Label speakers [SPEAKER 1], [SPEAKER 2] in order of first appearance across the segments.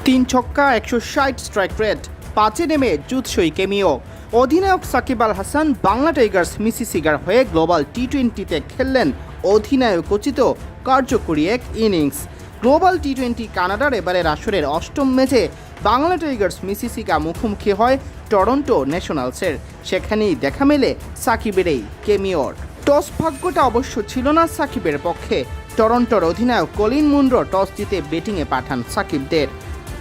[SPEAKER 1] 3 ছক্কা 160 strike rate, 5-এ নেমে জুৎসই কেমিও। অধিনায়ক সাকিব আল হাসান বাংলা টাইগার্স মিসিসিগার হয়ে গ্লোবাল টি-20তে খেললেন অধিনায়কোচিত কার্যকরী এক ইনিংস। গ্লোবাল টি-20 কানাডার এবারের আসরের 8ম ম্যাচে বাংলা টাইগার্স মিসিসিগা মুখোমুখি হয় টরন্টো ন্যাশনালসের। সেখানেই দেখা মেলে সাকিবের এই কেমিওর। টস ভাগ্যটা অবশ্য ছিল না সাকিবের পক্ষে। টরন্টোর অধিনায়ক কলিন মুনরো টস জিতে ব্যাটিংয়ে পাঠান সাকিবদের।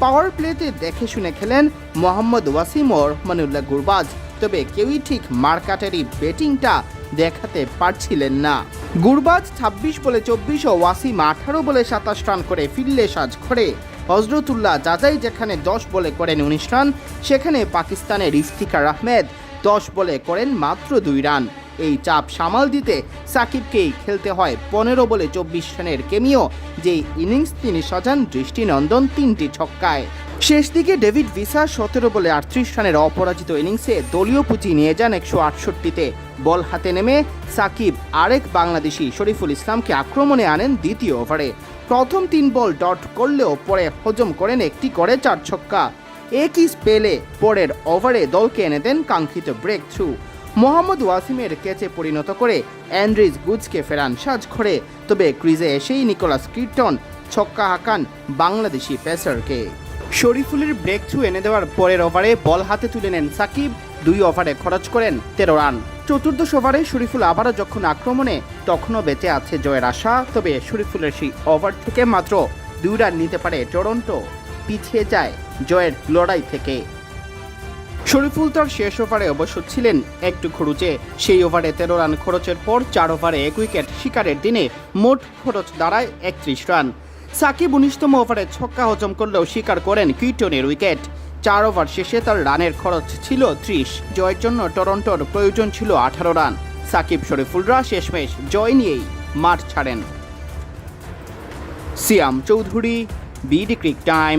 [SPEAKER 1] পাওয়ার প্লেতে দেখে শুনে খেলেন মোহাম্মদ ওয়াসিম ও মানুল্লাহ গুরবাজ, তবে কেউই ঠিক মার্কাটারি ব্যাটিংটা দেখাতে পারছিলেন না। গুরবাজ 26 বলে 24 ও ওয়াসিম 18 বলে 27 রান করে ফিরলে সাজঘরে। হজরতুল্লাহ জাজাই যেখানে 10 বলে করেন 19 রান, সেখানে পাকিস্তানের ইফতিখার আহমেদ 10 বলে করেন মাত্র 2 রান। এই চাপ সামাল দিতে সাকিবকেই খেলতে হয় 15 বলে 24 রানের কেমিও, যে ইনিংস তিনি সাজান দৃষ্টিনন্দন 3টি ছক্কায়। শেষ দিকে ডেভিড ভিসা 17 বলে 38 রানের অপরাজিত ইনিংসে দলীয় পুঁজি নিয়ে যান 168তে। বল হাতে নেমে সাকিব আরেক বাংলাদেশি শরীফুল ইসলামকে আক্রমণে আনেন দ্বিতীয় ওভারে। প্রথম 3 বল ডট করলেও পরে হজম করেন একটি করে 4 ছক্কা। একই স্পেলে পরের ওভারে দলকে এনে দেন কাঙ্ক্ষিত ব্রেক থ্রু। মোহাম্মদ ওয়াসিমের ক্যাচে পরিণত করে অ্যান্ড্রিজ গুজকে ফেরান সাজঘরে, তবে ক্রিজে এসেই নিকোলাস ক্রিটন ছক্কা হাঁকান বাংলাদেশি পেসারকে। শরীফুলের ব্রেক থ্রু এনে দেওয়ার পরের ওভারে বল হাতে তুলে নেন সাকিব, 2 ওভারে খরচ করেন 13 রান। চতুর্দশ ওভারে শরীফুল আবারও যখন আক্রমণে, তখনও বেঁচে আছে জয়ের আশা, তবে শরীফুলের সেই ওভার থেকে মাত্র 2 রান নিতে পারে টরন্টো, পিছিয়ে যায় জয়ের লড়াই থেকে। শরীফুল তার শেষ ওভারে অবশ্য ছিলেন একটু খরচে। সেই ওভারে 13 রান খরচের পর 4 ওভারে 1 উইকেট শিকারের দিনে মোট খরচ দাঁড়ায় 31 রান। সাকিব 19তম ওভারে ছক্কা হজম করলেও স্বীকার করেন ক্রিটনের উইকেট। 4 ওভার শেষে তার রানের খরচ ছিল 30। জয়ের জন্য টরন্টোর প্রয়োজন ছিল 18 রান। সাকিব শরীফুলরা শেষমেশ জয় নিয়েই মাঠ ছাড়েন। সিয়াম চৌধুরী, বিডি ক্রিক টাইম।